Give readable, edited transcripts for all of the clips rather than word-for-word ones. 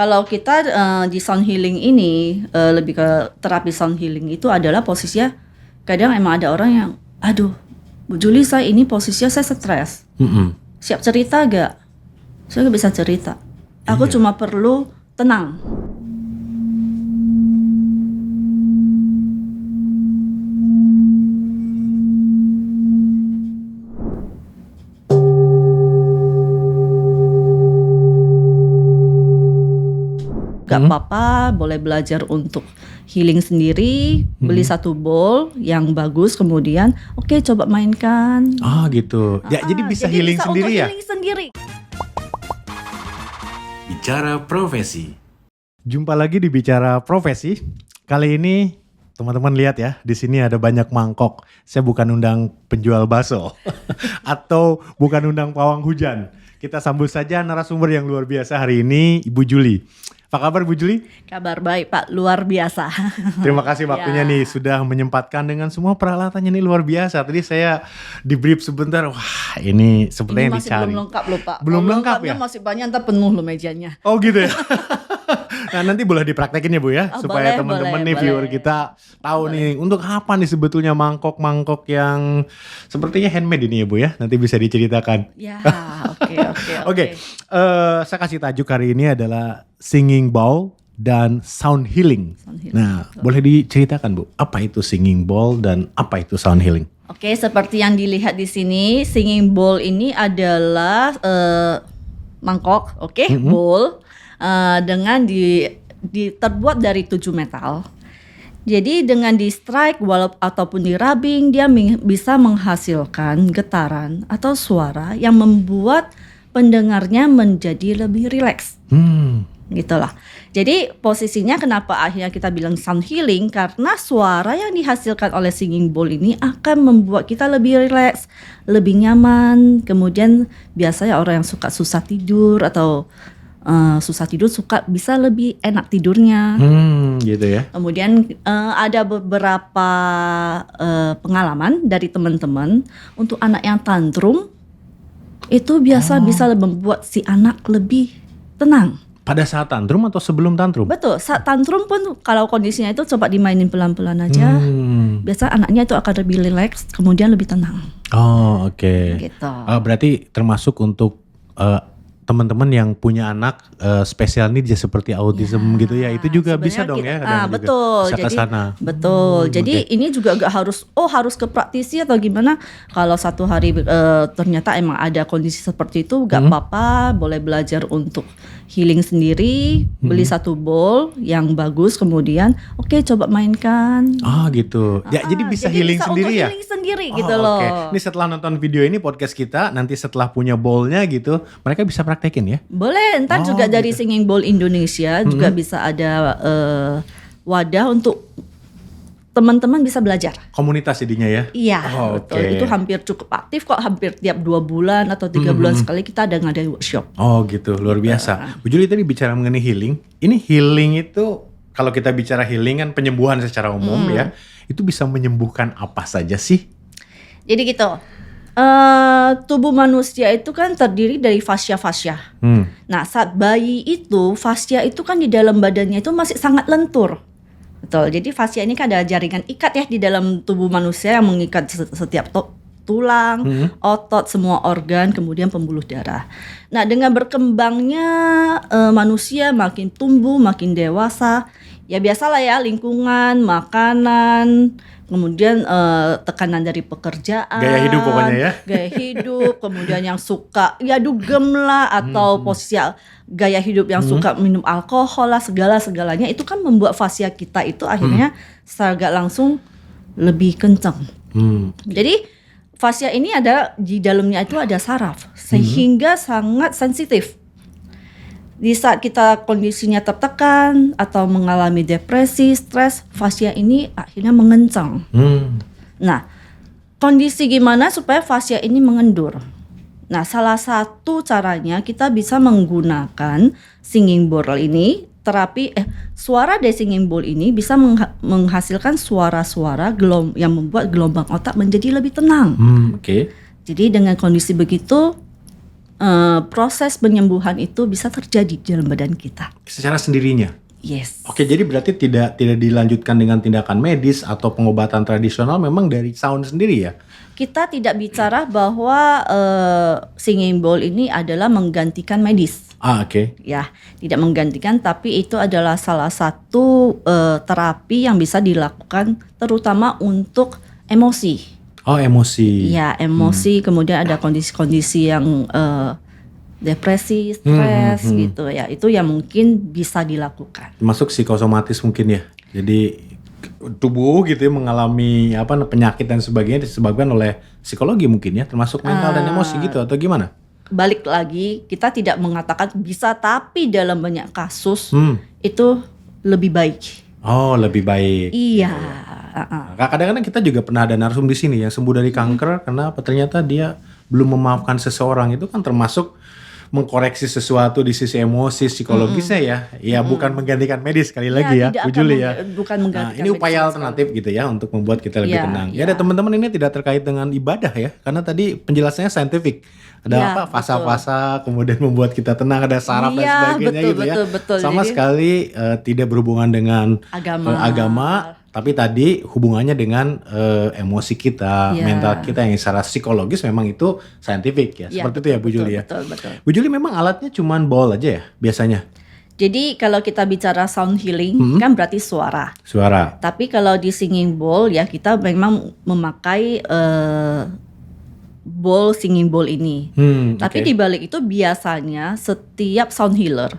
Kalau kita di sound healing ini lebih ke terapi sound healing itu adalah posisinya kadang emang ada orang yang aduh Bu Juli saya ini posisinya saya stres. Siap cerita gak? Saya gak bisa cerita. Aku cuma perlu tenang. Gak apa-apa, boleh belajar untuk healing sendiri, beli satu bowl yang bagus, kemudian oke, coba mainkan. Oh gitu. Ya, jadi bisa healing bisa sendiri untuk ya? Healing sendiri. Bicara Profesi. Jumpa lagi di Bicara Profesi. Kali ini teman-teman lihat ya, di sini ada banyak mangkok. Saya bukan undang penjual bakso atau bukan undang pawang hujan. Kita sambut saja narasumber yang luar biasa hari ini, Ibu Juli. Apa kabar Bu Juli? Kabar baik Pak, luar biasa. Terima kasih waktunya nih sudah menyempatkan dengan semua peralatannya nih luar biasa. Tadi saya di brief sebentar, wah ini sepertinya yang dicari. Ini masih belum lengkap loh Pak. Belum lengkap ya? Masih banyak, ntar penuh loh mejanya. Oh gitu ya? Nah nanti boleh dipraktekin ya Bu ya, supaya teman-teman nih viewer kita tahu nih untuk apa nih sebetulnya mangkok-mangkok yang sepertinya handmade ini ya Bu ya. Nanti bisa diceritakan. Ya, Oke. Saya kasih tajuk hari ini adalah singing bowl dan sound healing. Nah, boleh diceritakan Bu, apa itu singing bowl dan apa itu sound healing? Oke, seperti yang dilihat di sini, singing bowl ini adalah mangkok, bowl dengan terbuat dari 7 metal. Jadi dengan di strike ataupun di rubbing, dia bisa menghasilkan getaran atau suara yang membuat pendengarnya menjadi lebih rileks. Gitulah. Jadi posisinya kenapa akhirnya kita bilang sound healing, karena suara yang dihasilkan oleh singing bowl ini akan membuat kita lebih rileks, lebih nyaman. Kemudian biasanya orang yang suka susah tidur atau bisa lebih enak tidurnya. Gitu ya. Kemudian ada beberapa pengalaman dari teman-teman untuk anak yang tantrum itu bisa membuat si anak lebih tenang. Pada saat tantrum atau sebelum tantrum? Betul, saat tantrum pun kalau kondisinya itu coba dimainin pelan-pelan aja. Biasa anaknya itu akan lebih rileks, kemudian lebih tenang. Oh oke. Gitu. Berarti termasuk untuk teman-teman yang punya anak spesial needs seperti autism gitu ya, itu juga bisa dong ya. Betul. Bisa ke sana. Betul. Jadi ini juga gak harus ke praktisi atau gimana. Kalau satu hari ternyata emang ada kondisi seperti itu, gak apa-apa, boleh belajar untuk healing sendiri, beli satu bowl yang bagus, kemudian coba mainkan. Oh gitu. Ya jadi bisa healing sendiri ya? Healing sendiri gitu loh. Ini setelah nonton video ini podcast kita, nanti setelah punya bowlnya gitu, mereka bisa praktekin ya? Boleh, ntar juga dari Singing Bowl Indonesia juga bisa ada wadah untuk teman-teman bisa belajar. Komunitas jadinya ya? Iya, betul. Itu hampir cukup aktif kok, hampir tiap 2 bulan atau 3 bulan sekali kita ada ngadain workshop. Oh gitu, luar biasa. Bu Juli tadi bicara mengenai healing. Ini healing itu, kalau kita bicara healing kan penyembuhan secara umum ya, itu bisa menyembuhkan apa saja sih? Jadi gitu, tubuh manusia itu kan terdiri dari fascia-fascia. Nah saat bayi itu, fascia itu kan di dalam badannya itu masih sangat lentur. Betul, jadi fascia ini kan ada jaringan ikat ya di dalam tubuh manusia yang mengikat setiap tulang, otot, semua organ, kemudian pembuluh darah. Nah dengan berkembangnya manusia makin tumbuh, makin dewasa, ya biasalah ya lingkungan, makanan, kemudian tekanan dari pekerjaan, gaya hidup pokoknya ya. Gaya hidup, kemudian yang suka ya dugem lah atau posisi gaya hidup yang suka minum alkohol lah, segalanya itu kan membuat fascia kita itu akhirnya secara langsung lebih kencang. Jadi fascia ini ada di dalamnya itu ada saraf sehingga sangat sensitif. Di saat kita kondisinya tertekan atau mengalami depresi, stres, fascia ini akhirnya mengencang. Nah, kondisi gimana supaya fascia ini mengendur? Nah, salah satu caranya kita bisa menggunakan singing bowl ini, suara dari singing bowl ini bisa menghasilkan suara-suara yang membuat gelombang otak menjadi lebih tenang. Jadi dengan kondisi begitu, proses penyembuhan itu bisa terjadi di dalam badan kita. Secara sendirinya. Yes. Oke, jadi berarti tidak dilanjutkan dengan tindakan medis atau pengobatan tradisional, memang dari sound sendiri ya? Kita tidak bicara bahwa singing bowl ini adalah menggantikan medis. Oke. Ya, tidak menggantikan, tapi itu adalah salah satu terapi yang bisa dilakukan terutama untuk emosi. Oh, emosi. Ya, emosi, kemudian ada kondisi-kondisi yang depresi, stres gitu ya. Itu yang mungkin bisa dilakukan. Termasuk psikosomatis mungkin ya. Jadi tubuh gitu ya mengalami penyakit dan sebagainya disebabkan oleh psikologi mungkin ya, termasuk mental dan emosi gitu atau gimana? Balik lagi, kita tidak mengatakan bisa, tapi dalam banyak kasus itu lebih baik. Oh, lebih baik. Iya. Kadang-kadang kita juga pernah ada narsum di sini yang sembuh dari kanker karena ternyata dia belum memaafkan seseorang. Itu kan termasuk mengkoreksi sesuatu di sisi emosi psikologisnya ya. Ya bukan menggantikan medis sekali lagi ya, Bu Juli ya. Bukan menggantikan. Ini upaya alternatif gitu ya untuk membuat kita lebih tenang. Ya, ada teman-teman ini tidak terkait dengan ibadah ya, karena tadi penjelasannya saintifik. Ada fasa-fasa kemudian membuat kita tenang, ada saraf dan sebagainya gitu ya. Betul. Sama Jadi, sekali tidak berhubungan dengan agama, tapi tadi hubungannya dengan emosi kita, mental kita yang secara psikologis memang itu saintifik ya. Seperti itu ya Bu Juli ya. Betul. Bu Juli, memang alatnya cuma bowl aja ya biasanya? Jadi kalau kita bicara sound healing kan berarti suara. Suara. Tapi kalau di singing bowl ya kita memang memakai bowl, singing bowl ini. Tapi di balik itu biasanya setiap sound healer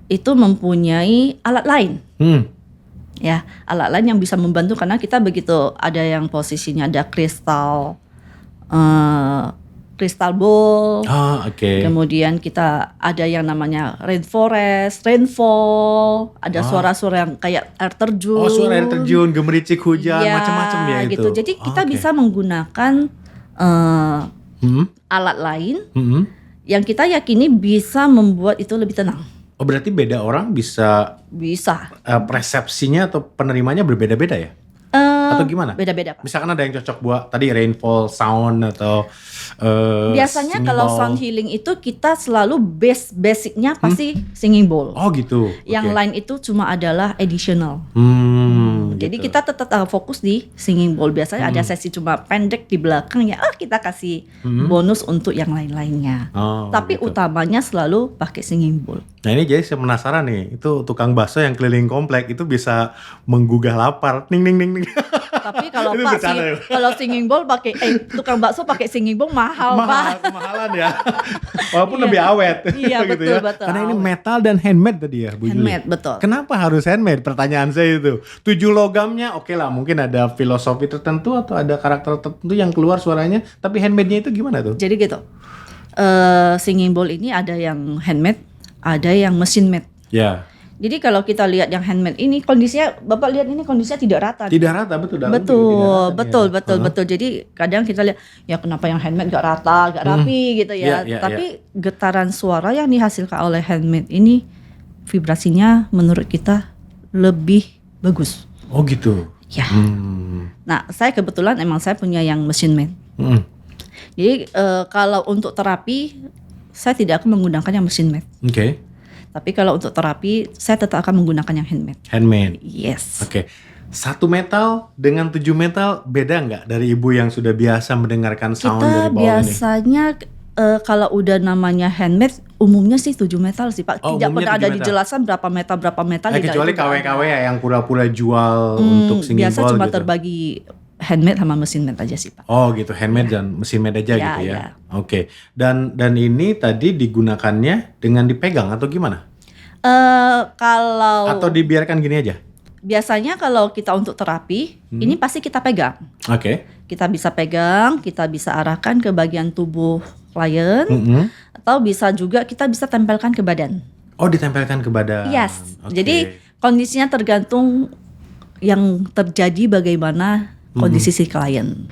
itu mempunyai alat lain. Ya, alat lain yang bisa membantu, karena kita begitu ada yang posisinya ada kristal bowl. Kemudian kita ada yang namanya rainforest, rainfall, ada suara-suara yang kayak air terjun. Oh, suara air terjun, gemericik hujan, macam-macam ya itu. Gitu. Jadi kita bisa menggunakan alat lain yang kita yakini bisa membuat itu lebih tenang. Oh, berarti beda orang bisa persepsinya atau penerimanya berbeda-beda ya? Atau gimana? Beda-beda, Pak. Misalkan ada yang cocok buat tadi rainfall sound atau biasanya kalau sound healing itu kita selalu basicnya pasti singing bowl. Oh gitu. Yang lain itu cuma adalah additional. Jadi gitu. kita tetap fokus di singing bowl. Biasanya ada sesi cuma pendek di belakang ya. Kita kasih bonus untuk yang lain-lainnya. Tapi utamanya selalu pakai singing bowl. Nah ini jadi saya penasaran nih, itu tukang bakso yang keliling komplek itu bisa menggugah lapar, ning. Tapi kalau Pak kalau singing bowl pakai tukang bakso pakai singing bowl mahal Pak. Kemahalan ya. Walaupun lebih awet. Iya gitu betul. Karena ini metal dan handmade tadi ya, Bu Juli. Handmade, betul. Kenapa harus handmade? Pertanyaan saya itu. 7 logamnya oke lah, mungkin ada filosofi tertentu atau ada karakter tertentu yang keluar suaranya, tapi handmade-nya itu gimana tuh? Jadi gitu. Singing bowl ini ada yang handmade, ada yang mesin made. Ya. Jadi kalau kita lihat yang handmade ini kondisinya, Bapak lihat ini kondisinya tidak rata. Tidak rata, betul. Betul. Jadi kadang kita lihat ya kenapa yang handmade gak rata, gak rapi gitu ya. Tapi getaran suara yang dihasilkan oleh handmade ini vibrasinya menurut kita lebih bagus. Oh gitu. Ya. Nah, saya kebetulan emang saya punya yang mesin made. Jadi kalau untuk terapi saya tidak akan menggunakan yang mesin made. Oke. Tapi kalau untuk terapi saya tetap akan menggunakan yang handmade. Handmade. Yes. Oke. 1 metal dengan 7 metal beda nggak dari ibu yang sudah biasa mendengarkan sound dari Kita bawah biasanya kalau udah namanya handmade umumnya sih 7 metal sih Pak. Tidak pernah ada dijelasan berapa metal. Kecuali KW-KW ya yang pura-pura jual untuk singing biasa bowl cuma gitu. terbagi handmade sama mesin made aja sih Pak. Oh gitu, handmade dan mesin made aja gitu ya. Ya. Oke. Dan ini tadi digunakannya dengan dipegang atau gimana? Kalau Atau dibiarkan gini aja? biasanya kalau kita untuk terapi ini pasti kita pegang. Oke. Kita bisa pegang, kita bisa arahkan ke bagian tubuh klien, atau bisa juga kita bisa tempelkan ke badan. Oh, ditempelkan ke badan. Yes. Oke. Jadi kondisinya tergantung yang terjadi bagaimana kondisi si klien.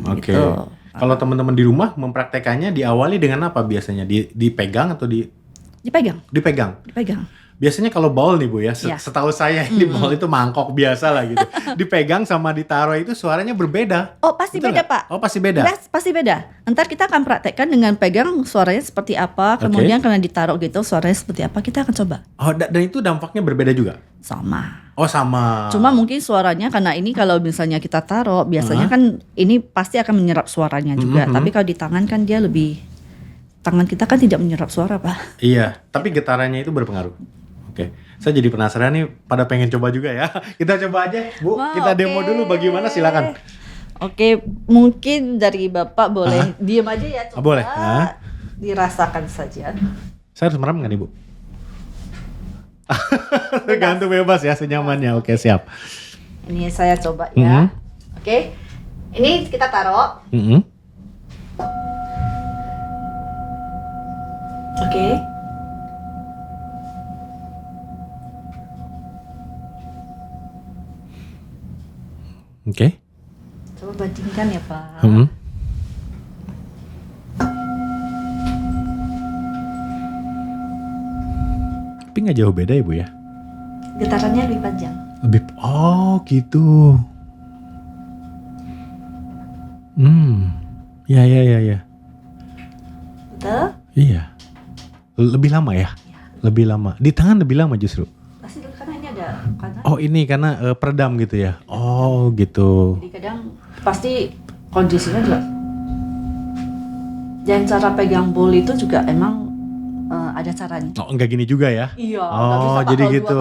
Oke. Gitu. Kalau teman-teman di rumah mempraktekannya diawali dengan apa biasanya? Dipegang atau Dipegang. dipegang? Dipegang. Biasanya kalau bowl nih Bu ya, Iya. setahu saya ini bowl itu mangkok biasa lah gitu. Dipegang sama ditaruh itu suaranya berbeda. Oh pasti Betul beda nggak? Pak. Oh pasti beda. Pasti beda. Ntar kita akan praktekkan dengan pegang suaranya seperti apa, kemudian karena ditaruh gitu suaranya seperti apa, kita akan coba. Oh dan itu dampaknya berbeda juga? Sama. Oh sama. Cuma mungkin suaranya karena ini kalau misalnya kita taruh, biasanya kan ini pasti akan menyerap suaranya juga. Tapi kalau di tangan kan dia lebih, tangan kita kan tidak menyerap suara Pak. Iya, tapi getarannya itu berpengaruh. Oke, saya jadi penasaran nih, pada pengen coba juga ya. Kita coba aja, Bu. Wah, Kita demo oke. dulu bagaimana, silakan. Oke, mungkin dari Bapak boleh diem aja ya, coba boleh. dirasakan saja. Saya harus merem nggak nih, Bu? Tergantung bebas ya, senyamannya. Oke, siap. Ini saya coba ya. Oke, ini kita taruh. Oke. Oke. Coba bandingkan ya Pak. Tapi nggak jauh beda ya, Bu ya? Getarannya lebih panjang. Oh gitu. Ya. Betul? Iya. Lebih lama ya? Lebih lama. Di tangan lebih lama justru. Pasti karena ini ada kanan. Oh ini karena peredam gitu ya? Oh gitu. Jadi kadang pasti kondisinya juga. Dan cara pegang bowl itu juga emang ada caranya. Oh enggak gini juga ya? Iya. Oh jadi gitu.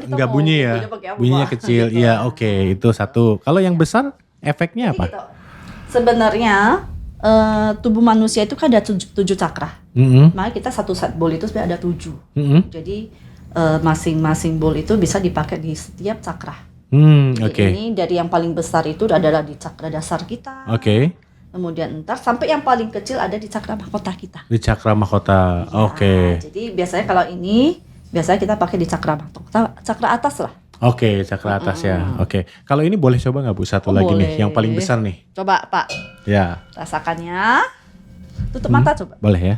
Enggak bunyi ya? Bunyinya kecil. Gitu. Iya oke, itu satu. Kalau yang besar efeknya apa? Gitu. Sebenarnya tubuh manusia itu kan ada 7 cakra. Makanya kita satu set bowl itu sebenarnya ada 7. Jadi masing-masing bowl itu bisa dipakai di setiap cakra. Jadi ini dari yang paling besar itu adalah di cakra dasar kita. Kemudian ntar sampai yang paling kecil ada di cakra mahkota kita. Di cakra mahkota. Ya, Oke. Jadi biasanya kalau ini biasanya kita pakai di cakra mahkota, cakra atas lah. Oke, cakra atas ya. Oke. Kalau ini boleh coba nggak Bu satu lagi nih, Boleh. yang paling besar nih. Coba Pak, Ya. rasakannya. Tutup mata coba. Boleh ya.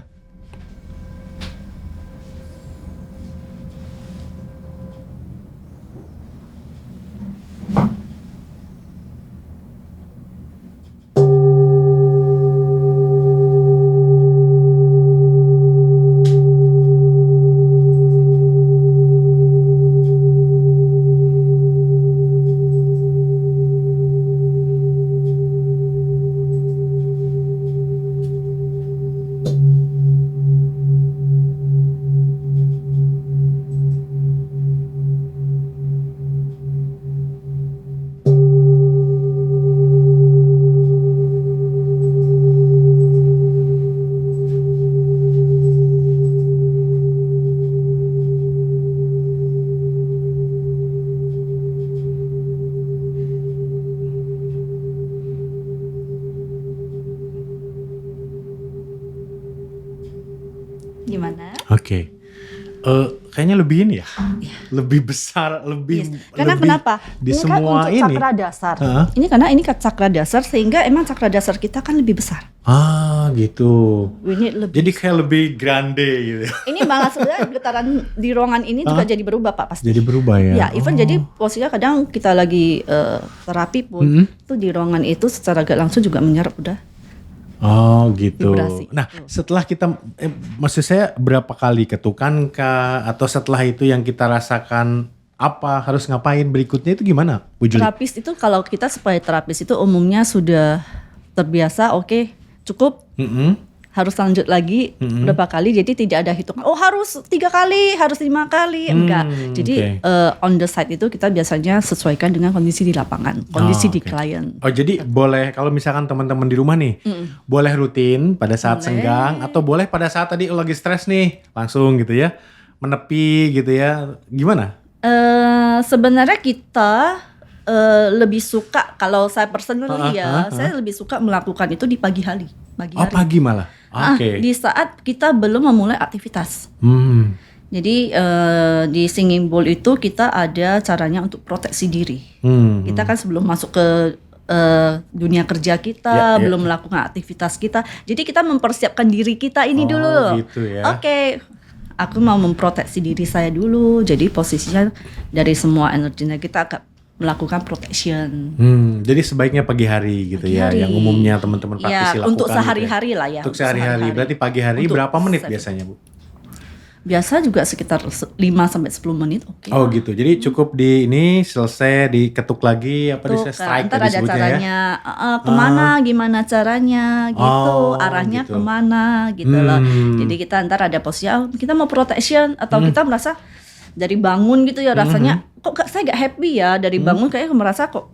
Gimana? Oke. Kayaknya lebih ini ya. Lebih besar, lebih Karena lebih kenapa? di Ini kan semua untuk ini. cakra dasar. Heeh. Ini karena ini cakra dasar sehingga emang cakra dasar kita kan lebih besar. Ah, gitu. Ini lebih. Jadi kayak lebih grande gitu. Ini malah sebenarnya getaran di ruangan ini juga jadi berubah Pak pasti. Jadi berubah ya. Ya, even jadi posisinya kadang kita lagi terapi pun itu di ruangan itu secara gak langsung juga menyerap udah. Oh gitu. Vibrasi. Nah setelah kita, maksud saya berapa kali ketukan kah? Atau setelah itu yang kita rasakan apa harus ngapain berikutnya itu gimana Bu Juli? Terapis itu kalau kita supaya terapis itu umumnya sudah terbiasa, oke, cukup. Harus lanjut lagi berapa kali, jadi tidak ada hitungan. Oh harus 3 kali, harus 5 kali, enggak. Jadi on the side itu kita biasanya sesuaikan dengan kondisi di lapangan, kondisi di klien. Oh jadi boleh kalau misalkan teman-teman di rumah nih, boleh rutin pada saat senggang atau boleh pada saat tadi lagi stres nih langsung gitu ya, menepi gitu ya, gimana? Sebenarnya kita lebih suka, kalau saya personally saya lebih suka melakukan itu di pagi hari. Oh pagi malah? Oke. Di saat kita belum memulai aktivitas. Jadi di singing bowl itu kita ada caranya untuk proteksi diri. Kita kan sebelum masuk ke dunia kerja kita, belum melakukan aktivitas kita. Jadi kita mempersiapkan diri kita ini dulu. Gitu ya. Oke. aku mau memproteksi diri saya dulu. Jadi posisinya dari semua energinya kita agak melakukan protection. Jadi sebaiknya pagi hari gitu Pagi ya, hari. yang umumnya teman-teman praktisi lakukan. Untuk gitu ya. sehari-hari lah ya. Untuk sehari-hari. Berarti pagi hari Untuk berapa menit sehari- biasanya, Bu? Biasa juga sekitar 5 sampai 10 menit, oke. Oh gitu. Jadi cukup di ini selesai diketuk lagi apa Tuh, strike ntar tadi ada sebutnya ya. caranya kemana, gimana caranya gitu, Oh, arahnya gitu. kemana gitu loh. Jadi kita ntar ada posisi, kita mau protection atau kita merasa dari bangun gitu ya rasanya, saya gak happy ya dari bangun, kayak merasa kok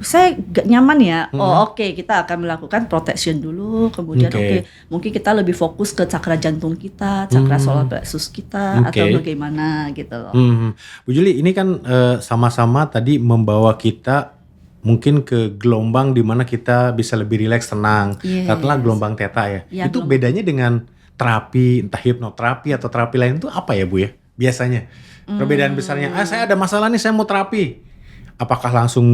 saya gak nyaman ya. Oke, kita akan melakukan protection dulu, kemudian Oke. mungkin kita lebih fokus ke cakra jantung kita, cakra solar plexus kita, atau bagaimana gitu loh. Bu Juli, ini kan sama-sama tadi membawa kita mungkin ke gelombang di mana kita bisa lebih rileks, tenang. Yes. Katakanlah gelombang theta ya. Ya, Itu bedanya dengan terapi, entah hipnoterapi atau terapi lain itu apa ya Bu ya? Biasanya perbedaan besarnya. Saya ada masalah nih, saya mau terapi. Apakah langsung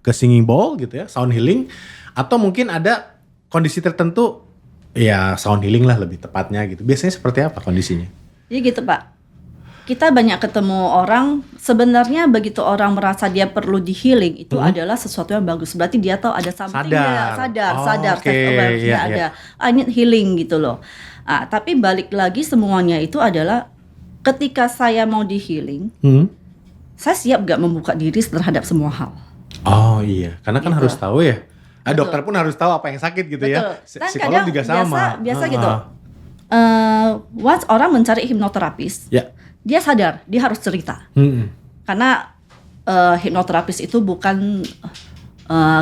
ke singing bowl gitu ya, sound healing, atau mungkin ada kondisi tertentu ya sound healing lah lebih tepatnya gitu. Biasanya seperti apa kondisinya? Jadi gitu Pak, kita banyak ketemu orang, sebenarnya begitu orang merasa dia perlu di healing, itu adalah sesuatu yang bagus. Berarti dia tahu ada something, sadar, Oke, self-awareness iya, ada, I need healing gitu loh. Tapi balik lagi semuanya itu adalah ketika saya mau di healing, saya siap gak membuka diri terhadap semua hal. Oh iya, karena kan Gitu. harus tahu ya. Betul. Dokter pun harus tahu apa yang sakit gitu ya. Betul. Dan Psikolog kadang juga sama. biasa gitu. Once orang mencari hipnoterapis, Ya. dia sadar dia harus cerita. Karena hipnoterapis itu bukan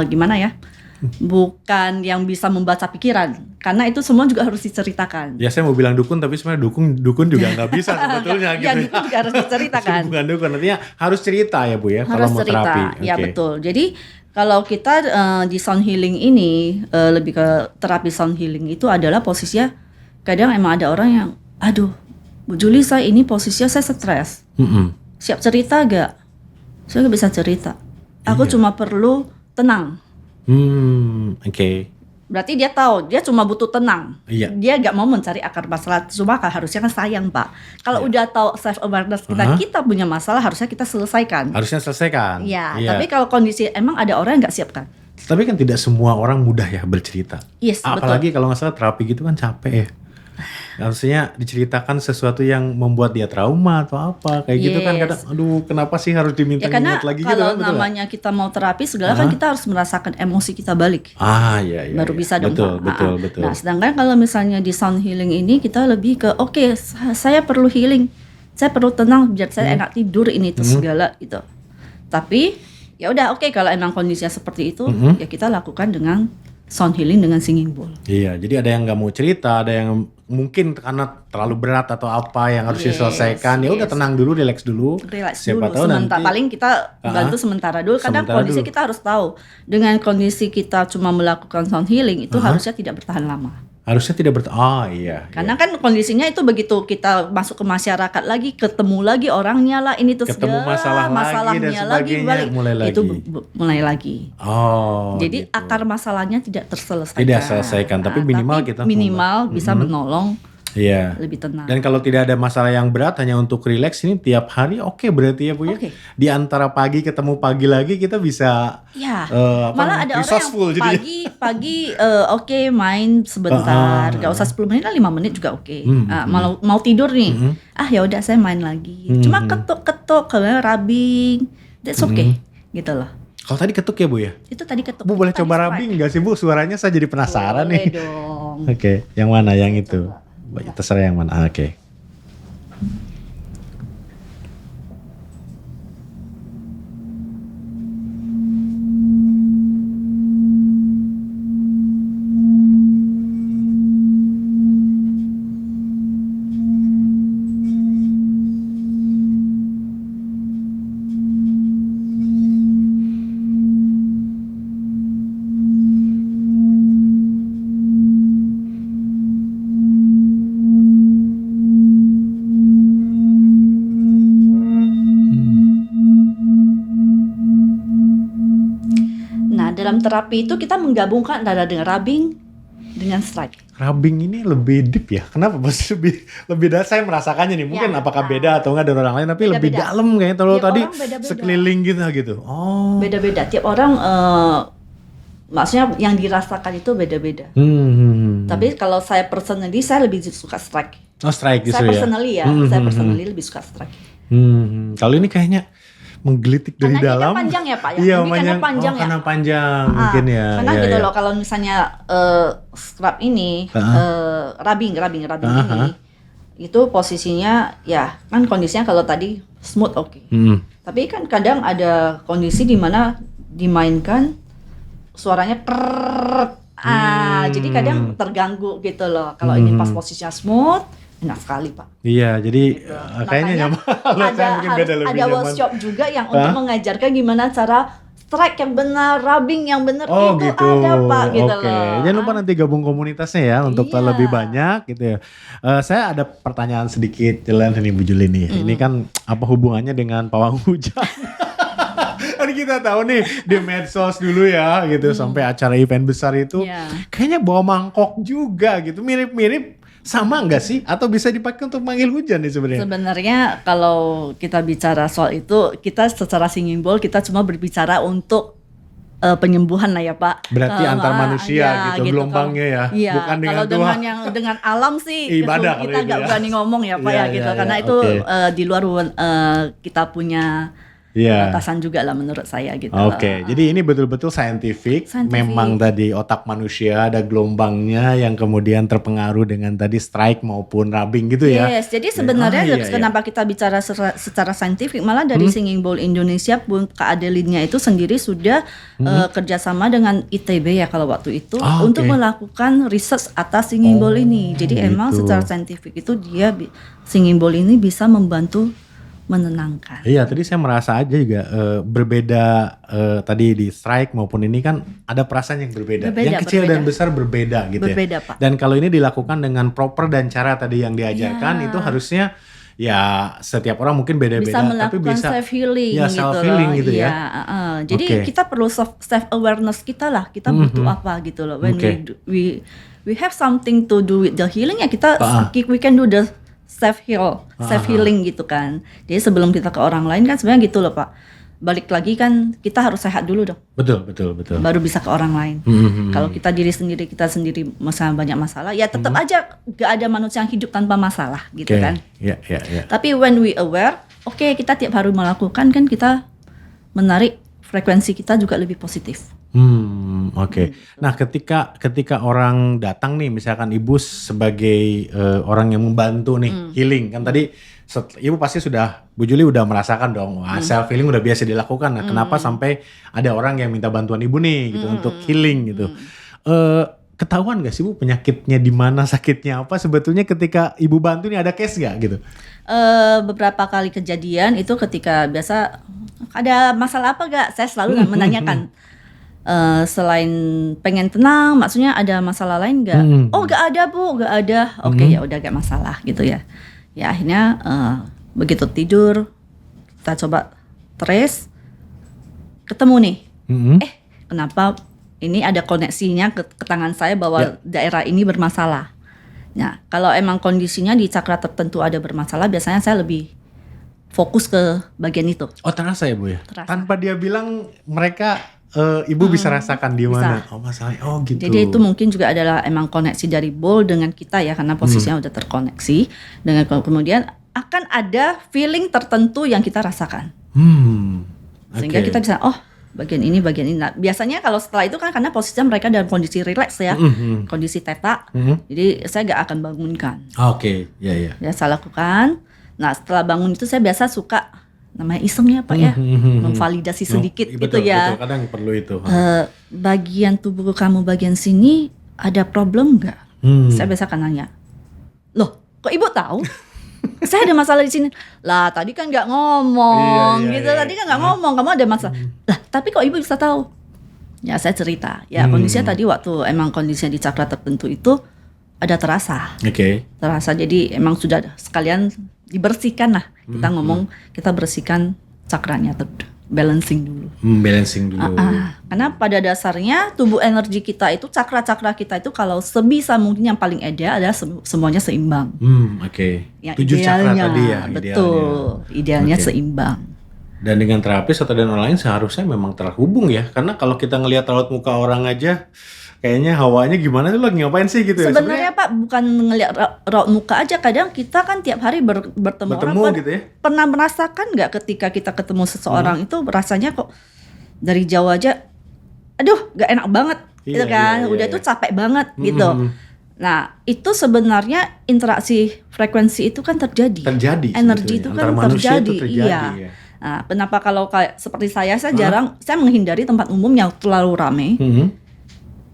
gimana ya, bukan yang bisa membaca pikiran. Karena itu semua juga harus diceritakan. Ya saya mau bilang dukun, tapi sebenarnya dukun juga nggak bisa sebetulnya Ya, gitu. itu juga harus diceritakan. Bukan dukun, artinya harus cerita ya Bu ya Harus kalau mau cerita, terapi. ya Oke. betul. Jadi kalau kita di sound healing ini lebih ke terapi sound healing itu adalah posisinya, kadang emang ada orang yang, aduh, Bu Juli saya ini posisinya saya stres. Siap cerita gak? Saya gak bisa cerita. Aku cuma perlu tenang. Oke. Berarti dia tahu, dia cuma butuh tenang. Iya. Dia gak mau mencari akar masalah. Cuma harusnya kan sayang Pak. Kalau udah tahu self awareness kita punya masalah, harusnya kita selesaikan. Harusnya selesaikan. Ya, Iya. tapi kalau kondisi emang ada orang yang gak siap kan? Tapi kan tidak semua orang mudah ya bercerita. Yes, Apalagi kalau nggak salah terapi gitu kan capek ya. Harusnya diceritakan sesuatu yang membuat dia trauma atau apa kayak gitu kan, Yes. kadang aduh kenapa sih harus diminta Ya karena ingat lagi gitu kalau kan, betul nggak? namanya kita mau terapi segala kan kita harus merasakan emosi kita balik. Iya Baru iya. bisa dong. Betul Pak. betul. Nah, sedangkan kalau misalnya di sound healing ini kita lebih ke saya perlu healing. Saya perlu tenang biar saya enak tidur ini itu segala gitu. Tapi ya udah kalau emang kondisinya seperti itu ya kita lakukan dengan sound healing dengan singing bowl. Iya, jadi ada yang nggak mau cerita, ada yang mungkin karena terlalu berat atau apa yang harus Yes, diselesaikan. Ya udah yes. tenang dulu, relax dulu. Relax Siapa dulu tahu sementara, nanti paling kita bantu sementara dulu karena Sementara kondisi dulu. kita harus tahu dengan kondisi kita cuma melakukan sound healing itu harusnya tidak bertahan lama. harusnya tidak iya. Karena kan kondisinya itu begitu kita masuk ke masyarakat lagi, ketemu lagi orangnya lah, ini tuh Ketemu segala masalah lagi dan sebagainya, balik. mulai lagi. Itu mulai lagi. Gitu. Jadi akar masalahnya tidak terselesaikan. Tidak selesaikan, tapi minimal kita minimal bisa menolong Iya. lebih tenang. Dan kalau tidak ada masalah yang berat, hanya untuk relax ini tiap hari oke berarti ya Bu ya. Oke. Di antara pagi ketemu pagi lagi kita bisa Ya, apa malah namanya, ada orang resourceful yang jadinya. pagi main sebentar, gak usah 10 menit lah, 5 menit juga oke. Mau tidur nih, ya udah saya main lagi. Cuma ketuk-ketuk, kalau rubbing, that's okay, gitu loh. Kalau tadi ketuk ya Bu ya. Itu tadi ketuk. Bu boleh Tadi coba strike. rubbing nggak sih Bu? Suaranya saya jadi penasaran Boleh nih. dong. Oke, yang mana? Yang itu. Terserah yang mana. Oke. Nah, dalam terapi itu kita menggabungkan antara dengan rubbing dengan strike. rubbing ini lebih deep ya. Kenapa bos? Lebih dalam, saya merasakannya nih. Mungkin Ya. apakah beda atau enggak dari orang lain, tapi lebih Beda-beda. dalam kayaknya. Kalau Tiap tadi orang beda-beda. sekeliling gitu. Oh. Beda-beda. Tiap orang maksudnya yang dirasakan itu beda-beda. Tapi kalau saya personally saya lebih suka strike. Oh, strike Saya justru ya. personally ya, saya personally lebih suka strike. Kalau ini kayaknya menggelitik dari Karena ini kan dalam. panjang ya, Pak, ya? Iya, Ini karena panjang ya? Karena panjang mungkin ya. Karena Iya, gitu iya. loh, kalau misalnya scrub ini, rubbing ini, itu posisinya ya kan kondisinya kalau tadi smooth oke. Tapi kan kadang ada kondisi di mana dimainkan suaranya jadi kadang terganggu gitu loh. Kalau ini pas posisinya smooth, enak sekali Pak. Iya, jadi kayaknya Makanya nyaman. Kalau saya mungkin beda lebih ada nyaman. workshop juga yang untuk mengajarkan gimana cara strike yang benar, rubbing yang benar Oh itu gitu. ada Pak gitu Oke. loh. Jangan lupa nanti gabung komunitasnya ya untuk tahu Iya. lebih banyak gitu ya. Saya ada pertanyaan sedikit jalan nih Bu Juli nih. Ini kan apa hubungannya dengan pawang hujan? Kan kita tahu nih di medsos dulu ya gitu sampai acara event besar itu Iya. kayaknya bawa mangkok juga gitu. Mirip-mirip sama enggak sih? Atau bisa dipakai untuk manggil hujan nih sebenarnya? Sebenarnya kalau kita bicara soal itu, kita secara singing bowl kita cuma berbicara untuk penyembuhan lah ya Pak. Berarti antar manusia gitu, gelombangnya ya, Iya, bukan dengan kalau dengan Tuhan. dengan alam sih Ibadah kita kalau itu nggak ya. berani ngomong ya Pak Iya, ya iya, gitu, iya, karena itu oke. di luar kita punya Iya. batasan juga lah menurut saya gitu. Oke, jadi ini betul-betul scientific. Scientific. Memang tadi otak manusia ada gelombangnya yang kemudian terpengaruh dengan tadi strike maupun rubbing gitu ya. Yes, jadi sebenarnya Ah, iya, iya. kenapa kita bicara secara saintifik, malah dari Singing Bowl Indonesia pun Kak Adelinnya itu sendiri sudah kerjasama dengan ITB ya kalau waktu itu Ah, untuk oke. melakukan research atas Singing Bowl ini. Jadi emang gitu. secara saintifik itu dia Singing Bowl ini bisa membantu menenangkan. Iya, tadi saya merasa aja juga berbeda tadi di strike maupun ini kan ada perasaan yang berbeda. Berbeda, Yang kecil berbeda. dan besar berbeda gitu Berbeda, ya. Pak. Dan kalau ini dilakukan dengan proper dan cara tadi yang diajarkan Iya. itu harusnya ya setiap orang mungkin beda-beda Bisa tapi melakukan bisa self healing ya, gitu self-healing loh. gitu ya. Iya, jadi Oke. kita perlu self awareness kita lah. Kita butuh apa gitu loh. When Oke. we have something to do with the healing ya kita we can do the self healing gitu kan. Jadi sebelum kita ke orang lain kan sebenarnya gitu loh Pak. Balik lagi kan kita harus sehat dulu dong. Betul. Baru bisa ke orang lain. Kalau kita kita sendiri banyak masalah, ya tetap aja gak ada manusia yang hidup tanpa masalah gitu Oke. kan. Iya. Tapi when we aware, oke, kita tiap hari melakukan kan kita menarik frekuensi kita juga lebih positif. Oke. Nah, ketika orang datang nih, misalkan Ibu sebagai orang yang membantu nih healing, kan tadi Ibu pasti Bu Juli udah merasakan dong, wah self healing udah biasa dilakukan. Nah, kenapa sampai ada orang yang minta bantuan Ibu nih gitu untuk healing gitu? Ketahuan gak sih Bu penyakitnya di mana, sakitnya apa sebetulnya ketika Ibu bantu nih, ada case gak gitu? Beberapa kali kejadian itu ketika biasa ada masalah apa gak? Saya selalu menanyakan. Selain pengen tenang, maksudnya ada masalah lain gak? Oh gak ada Bu, gak ada. Oke, ya udah gak masalah gitu ya. Ya akhirnya begitu tidur kita coba trace, ketemu nih. Kenapa ini ada koneksinya ke tangan saya bahwa daerah ini bermasalah. Nah, kalau emang kondisinya di cakra tertentu ada bermasalah, biasanya saya lebih fokus ke bagian itu. Oh, terasa ya Bu ya? Terasa. Tanpa dia bilang mereka Ibu bisa rasakan di mana? Oh, masalahnya. Oh, gitu. Jadi itu mungkin juga adalah emang koneksi dari bowl dengan kita ya, karena posisinya udah terkoneksi. Dengan kemudian akan ada feeling tertentu yang kita rasakan. Sehingga kita bisa, oh bagian ini. Nah, biasanya kalau setelah itu kan karena posisinya mereka dalam kondisi rileks ya, kondisi theta. Jadi saya gak akan bangunkan. Oke, ya. Ya saya lakukan. Nah setelah bangun itu saya biasa suka namanya iseng ya Pak ya, memvalidasi sedikit gitu ya. Betul, kadang perlu itu. Bagian tubuh kamu bagian sini ada problem nggak? Saya biasa akan nanya. Loh, kok Ibu tahu? Saya ada masalah di sini. Lah, tadi kan nggak ngomong Iya, gitu. iya. Tadi kan nggak ngomong, kamu ada masalah. Lah, tapi kok Ibu bisa tahu? Ya, saya cerita. Ya, kondisinya tadi waktu emang kondisinya di cakra tertentu itu ada terasa. Oke. Terasa. Jadi emang sudah sekalian dibersihkan lah. Kita ngomong, kita bersihkan cakranya balancing dulu. Balancing dulu. Karena pada dasarnya tubuh energi kita itu, cakra-cakra kita itu kalau sebisa mungkin yang paling ideal adalah semuanya seimbang. Oke. Yang 7 cakra idealnya, tadi ya. betul. Idealnya Oke. seimbang. Dan dengan terapis atau dan orang lain seharusnya memang terhubung ya. Karena kalau kita ngelihat raut muka orang aja, kayaknya hawanya gimana tuh lagi ngapain sih gitu ya. Sebenarnya Pak bukan ngelihat raut muka aja, kadang kita kan tiap hari bertemu orang. gitu ya. Pernah merasakan nggak ketika kita ketemu seseorang itu rasanya kok dari jauh aja, aduh nggak enak banget, gitu kan, udah tuh capek banget gitu. Nah itu sebenarnya interaksi frekuensi itu kan terjadi. Energi itu kan terjadi. Iya. Ya. Nah, kenapa kalau kayak seperti saya jarang, saya menghindari tempat umum yang terlalu ramai.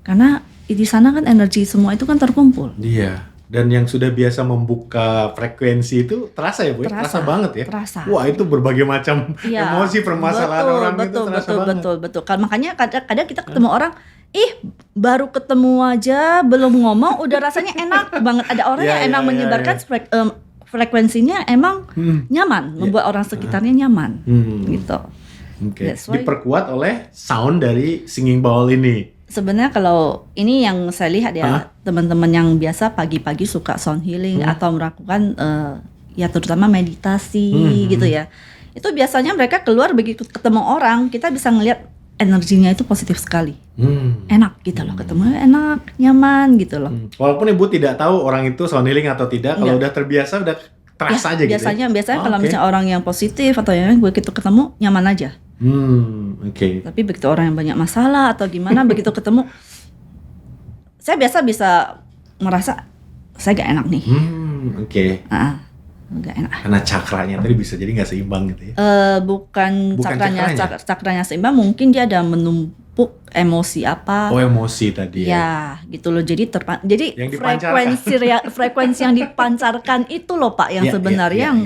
Karena di sana kan energi semua itu kan terkumpul. Iya. Dan yang sudah biasa membuka frekuensi itu terasa ya Bu? Terasa banget ya? Terasa. Wah itu berbagai macam emosi permasalahan orang itu terasa banget. Betul. Makanya kadang kita ketemu orang, baru ketemu aja belum ngomong udah rasanya enak banget. Ada orang yang enak menyebarkan frekuensinya emang nyaman, membuat orang sekitarnya nyaman gitu. Oke. Diperkuat oleh sound dari singing bowl ini. Sebenarnya kalau ini yang saya lihat ya, teman-teman yang biasa pagi-pagi suka sound healing atau melakukan ya terutama meditasi gitu ya. Itu biasanya mereka keluar begitu ketemu orang, kita bisa ngelihat energinya itu positif sekali. Enak gitu loh, ketemu enak, nyaman gitu loh. Walaupun Ibu tidak tahu orang itu sound healing atau tidak, kalau udah terbiasa udah terasa aja gitu. Biasanya kalau misalnya orang yang positif atau yang begitu ketemu nyaman aja. Oke. Tapi begitu orang yang banyak masalah atau gimana begitu ketemu, saya biasa bisa merasa saya gak enak nih. Oke. Gak enak. Karena cakranya tadi bisa jadi nggak seimbang gitu ya? Bukan cakranya seimbang, mungkin dia ada menumpuk emosi apa. Oh emosi tadi ya. Gitu loh. Jadi yang frekuensi yang dipancarkan itu loh Pak yang sebenarnya yang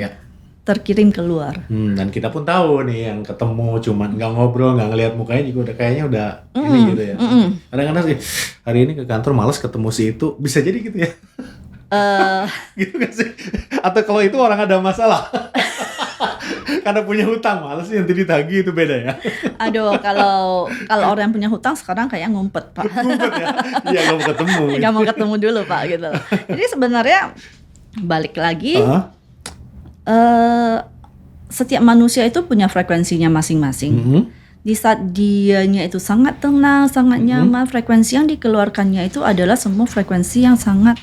terkirim keluar. Dan kita pun tahu nih yang ketemu cuman nggak ngobrol, nggak ngelihat mukanya juga udah kayaknya udah ini gitu ya. Kadang-kadang sih hari ini ke kantor malas ketemu si itu, bisa jadi gitu ya. Gitu gak sih? Atau kalau itu orang ada masalah karena punya hutang, malas sih nanti ditagih, itu beda ya. Aduh, kalau orang yang punya hutang sekarang kayak ngumpet Pak. Ngumpet ya? Iya, gak mau ketemu. Gak mau ketemu dulu Pak gitu. Jadi sebenarnya balik lagi, setiap manusia itu punya frekuensinya masing-masing. Di saat dianya itu sangat tenang, sangat nyaman, frekuensi yang dikeluarkannya itu adalah semua frekuensi yang sangat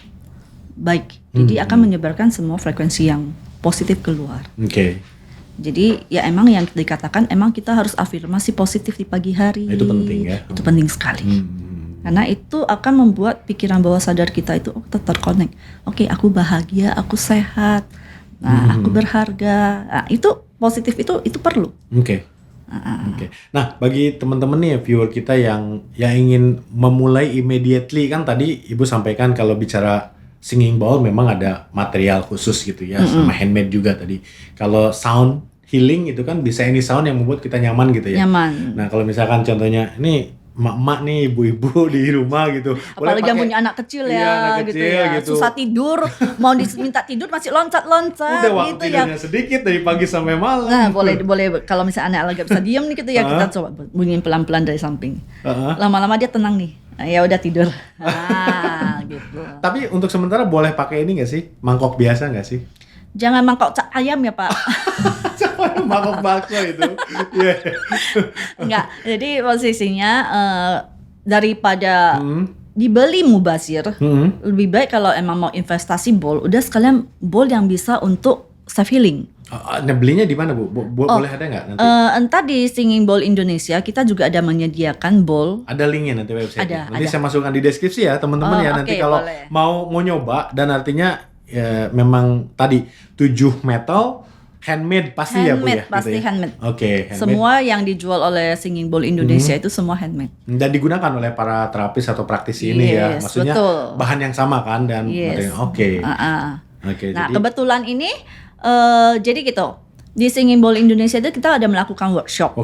baik. Jadi akan menyebarkan semua frekuensi yang positif keluar. Oke. Jadi ya emang yang dikatakan emang kita harus afirmasi positif di pagi hari. Itu penting ya. Itu penting sekali. Karena itu akan membuat pikiran bawah sadar kita itu terkonek. Oke, aku bahagia, aku sehat. Nah, aku berharga. Nah, itu positif itu perlu. Oke. Nah, bagi teman-teman nih viewer kita yang ingin memulai immediately, kan tadi Ibu sampaikan kalau bicara singing bowl memang ada material khusus gitu ya, sama handmade juga tadi. Kalau sound healing itu kan bisa any sound yang membuat kita nyaman gitu ya. Nyaman. Nah, kalau misalkan contohnya ini emak-emak nih, ibu-ibu di rumah gitu. Apalagi yang punya anak kecil ya, anak gitu kecil, ya. gitu. Susah tidur, mau diminta tidur masih loncat-loncat Udah waktu gitu ya. tidurnya sedikit dari pagi sampai malam. Nah, boleh kalau misalnya anak lagi bisa diem nih gitu ya, kita coba bunyiin pelan-pelan dari samping. Lama-lama dia tenang nih. Nah, ya udah tidur. Gitu. Tapi untuk sementara boleh pakai ini nggak sih? Mangkok biasa nggak sih? Jangan mangkok ayam ya Pak. Siapa yang mangkok bakso itu? Yeah. Enggak. Jadi posisinya daripada dibeli mubazir, lebih baik kalau emang mau investasi bowl, udah sekalian bowl yang bisa untuk self healing. Nah, belinya di mana Bu? Boleh ada nggak nanti? Entah di Singing Bowl Indonesia kita juga ada menyediakan bowl. Ada linknya nanti website. Nanti ada. saya masukkan di deskripsi ya teman-teman ya. Nanti kalau mau nyoba dan artinya ya, memang tadi 7 metal handmade pasti ya Bu ya. Pasti gitu ya? handmade. Oke. Semua yang dijual oleh Singing Bowl Indonesia itu semua handmade. Dan digunakan oleh para terapis atau praktisi ini ya. Maksudnya betul. bahan yang sama kan dan Oke. Nah, kebetulan ini jadi gitu. Di Singing Bowl Indonesia itu kita ada melakukan workshop.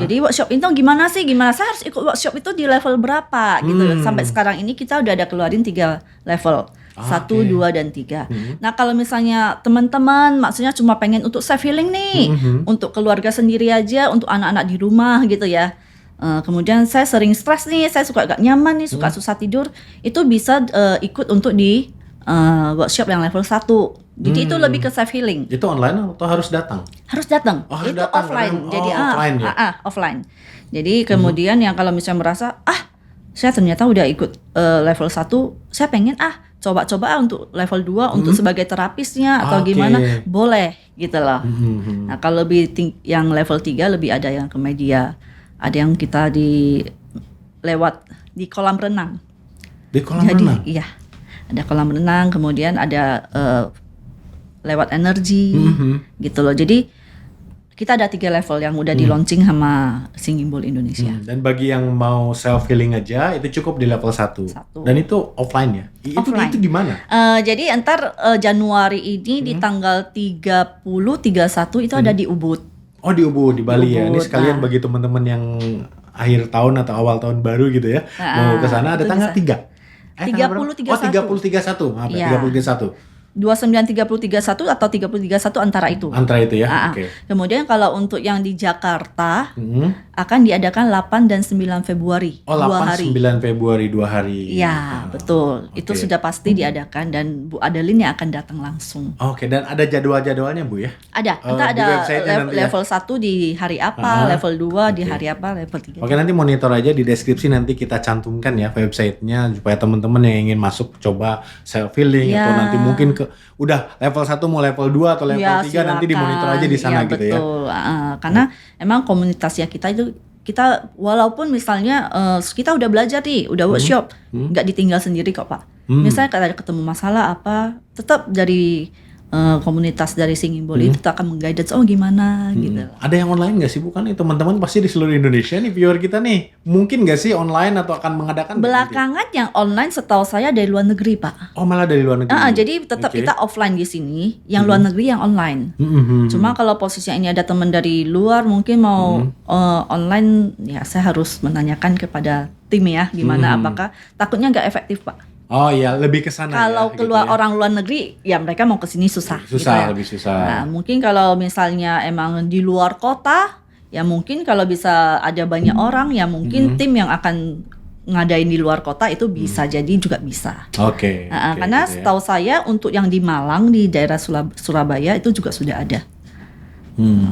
Jadi workshop itu gimana sih? Saya harus ikut workshop itu di level berapa gitu. Sampai sekarang ini kita udah ada keluarin 3 level. 1, Oke. 2, dan 3. Nah kalau misalnya teman-teman maksudnya cuma pengen untuk self healing nih, untuk keluarga sendiri aja, untuk anak-anak di rumah gitu ya. Kemudian saya sering stres nih, saya suka gak nyaman nih, suka susah tidur, itu bisa ikut untuk di workshop yang level 1. Jadi itu lebih ke self healing. Itu online atau harus datang? Harus datang. Oh, harus itu datang, offline. karena- Jadi offline ya? offline. Jadi kemudian yang kalau misalnya merasa saya ternyata udah ikut level 1, saya pengen coba-coba untuk level 2 untuk sebagai terapisnya atau Oke. gimana, boleh gitu loh. Nah, kalau lebih yang level 3 lebih ada yang ke media. Ada yang kita lewat di kolam renang. Di kolam Jadi renang? iya. Ada kolam renang, kemudian ada lewat energi gitu loh. Jadi kita ada 3 level yang udah di launching sama Singing Bowl Indonesia. Dan bagi yang mau self healing aja itu cukup di level 1. Satu. Dan itu offline ya? Offline. Itu di mana? Jadi ntar Januari ini di tanggal 30, 31 itu ada di Ubud. Oh di Ubud, di Bali ya. Ini Ubud, sekalian bagi teman-teman yang akhir tahun atau awal tahun baru gitu ya. Mau ke sana ada itu tanggal bisa. 3. tanggal berapa? 30, 31. Oh 30 31. Maaf ya, Iya. 30 31. 29, 30, 31 atau 30, 31 antara itu. Antara itu ya. Ah, ah. Oke. Kemudian kalau untuk yang di Jakarta Mhm. akan diadakan 8 dan 9 Februari. Oh 2 8 hari. 9 Februari 2 hari. Iya, betul. Itu Oke. sudah pasti diadakan dan Bu Adeline yang akan datang langsung. Oke, dan ada jadwal-jadwalnya Bu ya? Ada, Oh, kita di ada website-nya nanti ya? level 1 di hari apa, level 2 di Oke. hari apa, level 3. Oke, nanti monitor aja di deskripsi, nanti kita cantumkan ya websitenya supaya teman-teman yang ingin masuk coba self healing Ya. atau nanti mungkin udah level 1 mau level 2 atau level 3 nanti dimonitor aja di sana gitu ya. Betul. Karena emang komunitas ya kita itu, kita walaupun misalnya kita udah belajar nih, udah workshop, nggak ditinggal sendiri kok Pak. Misalnya kalau ada ketemu masalah apa, tetap dari komunitas dari Singing Bowl itu akan meng-guidance gimana gitu. Ada yang online nggak sih bukan nih teman-teman pasti di seluruh Indonesia nih viewer kita nih, mungkin nggak sih online atau akan mengadakan nggak nanti? Belakangan yang online setahu saya dari luar negeri Pak. Oh malah dari luar negeri. Jadi tetap Oke. kita offline di sini, yang luar negeri yang online. Cuma kalau posisinya ini ada teman dari luar mungkin mau online, ya saya harus menanyakan kepada tim ya gimana, apakah takutnya nggak efektif Pak. Oh iya, lebih ke sana Kalau ya, keluar gitu ya. orang luar negeri, ya mereka mau ke sini susah. Susah, gitu ya. lebih susah. Nah, mungkin kalau misalnya emang di luar kota, ya mungkin kalau bisa ada banyak orang, ya mungkin tim yang akan ngadain di luar kota itu bisa jadi juga bisa. Oke. Nah, oke, karena gitu ya. setahu saya untuk yang di Malang di daerah Surabaya itu juga sudah ada.